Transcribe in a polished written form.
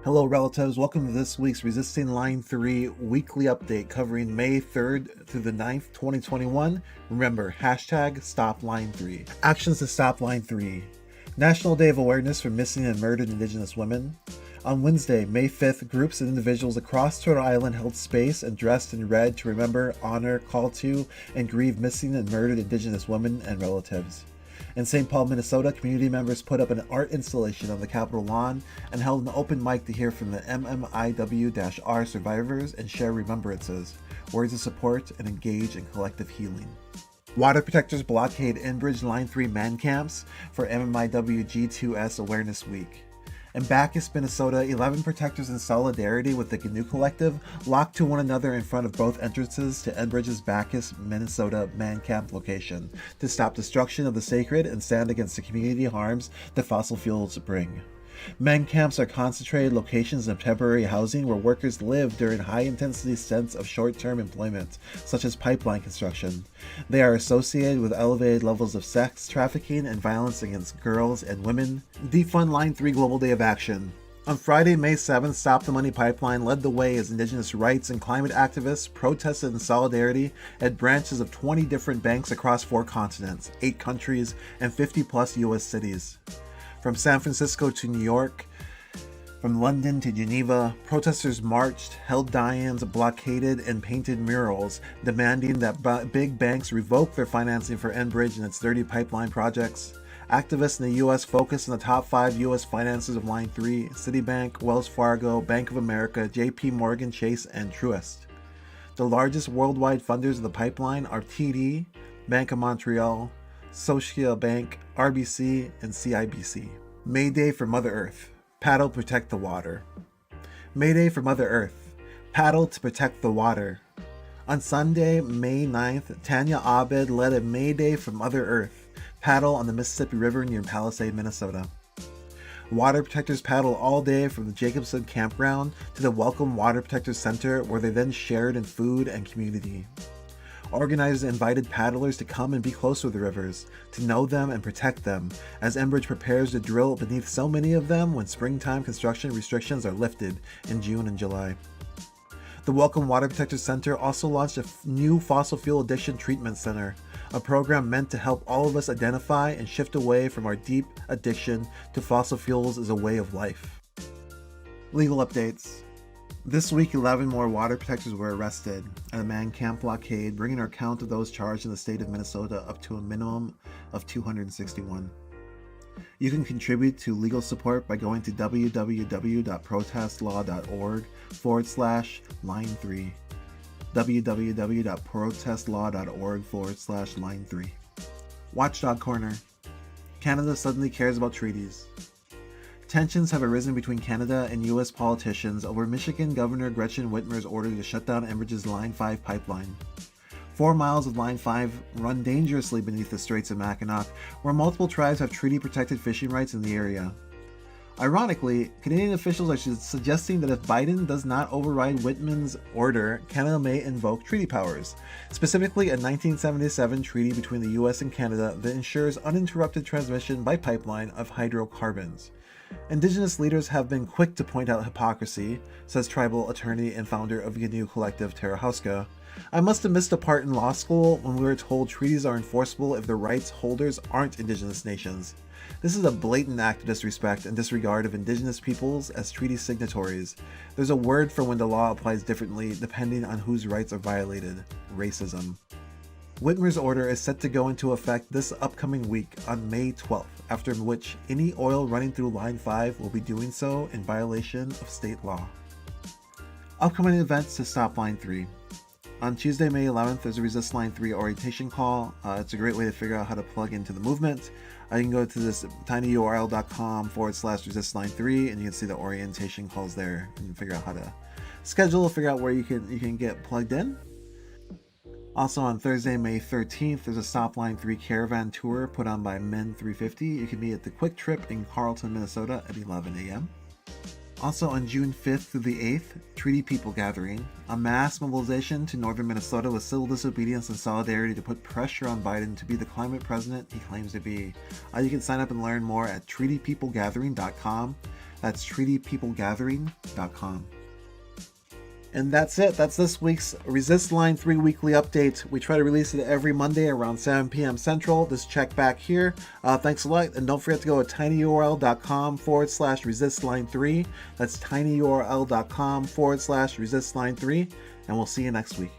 Hello, relatives. Welcome to this week's Resisting Line 3 weekly update covering May 3rd through the 9th, 2021. Remember, hashtag Stop Line 3. Actions to Stop Line 3. National Day of Awareness for Missing and Murdered Indigenous Women. On Wednesday, May 5th, groups and individuals across Turtle Island held space and dressed in red to remember, honor, call to, and grieve missing and murdered Indigenous women and relatives. In St. Paul, Minnesota, community members put up an art installation on the Capitol lawn and held an open mic to hear from the MMIW-R survivors and share remembrances, words of support, and engage in collective healing. Water Protectors blockade Enbridge Line 3 man camps for MMIW G2S Awareness Week. In Bacchus, Minnesota, 11 protectors in solidarity with the GNU Collective locked to one another in front of both entrances to Enbridge's Bacchus, Minnesota man camp location to stop destruction of the sacred and stand against the community harms that fossil fuels bring. Man camps are concentrated locations of temporary housing where workers live during high-intensity stints of short-term employment, such as pipeline construction. They are associated with elevated levels of sex trafficking and violence against girls and women. Defund Line 3 Global Day of Action. On Friday, May 7th, Stop the Money Pipeline led the way as Indigenous rights and climate activists protested in solidarity at branches of 20 different banks across 4 continents, 8 countries, and 50-plus U.S. cities. From San Francisco to New York, from London to Geneva, protesters marched, held die-ins, blockaded, and painted murals, demanding that big banks revoke their financing for Enbridge and its dirty pipeline projects. Activists in the U.S. focused on the top 5 U.S. financers of Line 3, Citibank, Wells Fargo, Bank of America, J.P. Morgan Chase, and Truist. The largest worldwide funders of the pipeline are TD, Bank of Montreal, Scotiabank, RBC, and CIBC. May Day for Mother Earth. Paddle protect the water. May Day for Mother Earth. Paddle to protect the water. On Sunday, May 9th, Tanya Abed led a May Day for Mother Earth. Paddle on the Mississippi River near Palisade, Minnesota. Water Protectors paddle all day from the Jacobson Campground to the Welcome Water Protectors Center, where they then shared in food and community. Organizers invited paddlers to come and be close to the rivers, to know them and protect them, as Enbridge prepares to drill beneath so many of them when springtime construction restrictions are lifted in June and July. The Welcome Water Protectors Center also launched a new fossil fuel addiction treatment center, a program meant to help all of us identify and shift away from our deep addiction to fossil fuels as a way of life. Legal updates. This week, 11 more water protectors were arrested at a man camp blockade, bringing our count of those charged in the state of Minnesota up to a minimum of 261. You can contribute to legal support by going to www.protestlaw.org/line3. www.protestlaw.org/line3. Watchdog Corner. Canada suddenly cares about treaties. Tensions have arisen between Canada and U.S. politicians over Michigan Governor Gretchen Whitmer's order to shut down Enbridge's Line 5 pipeline. 4 miles of Line 5 run dangerously beneath the Straits of Mackinac, where multiple tribes have treaty-protected fishing rights in the area. Ironically, Canadian officials are suggesting that if Biden does not override Whitman's order, Canada may invoke treaty powers, specifically a 1977 treaty between the U.S. and Canada that ensures uninterrupted transmission by pipeline of hydrocarbons. Indigenous leaders have been quick to point out hypocrisy, says tribal attorney and founder of GNU Collective Tara Houska. I must have missed a part in law school when we were told treaties are enforceable if the rights holders aren't Indigenous nations. This is a blatant act of disrespect and disregard of Indigenous peoples as treaty signatories. There's a word for when the law applies differently depending on whose rights are violated: racism. Whitmer's order is set to go into effect this upcoming week on May 12th, after which any oil running through Line 5 will be doing so in violation of state law. Upcoming events to stop Line 3. On Tuesday, May 11th, there's a Resist Line 3 orientation call. It's a great way to figure out how to plug into the movement. You can go to this tinyurl.com/resistline3 and you can see the orientation calls there and figure out how to schedule, figure out where you can get plugged in. Also on Thursday, May 13th, there's a Stop Line 3 caravan tour put on by Men 350. You can be at the Quick Trip in Carlton, Minnesota at 11 a.m. Also on June 5th through the 8th, Treaty People Gathering, a mass mobilization to northern Minnesota with civil disobedience and solidarity to put pressure on Biden to be the climate president he claims to be. You can sign up and learn more at treatypeoplegathering.com. That's treatypeoplegathering.com. And that's it. That's this week's Resist Line 3 weekly update. We try to release it every Monday around 7 p.m. Central. Just check back here. Thanks a lot. And don't forget to go to tinyurl.com/resistline3. That's tinyurl.com/resistline3. And we'll see you next week.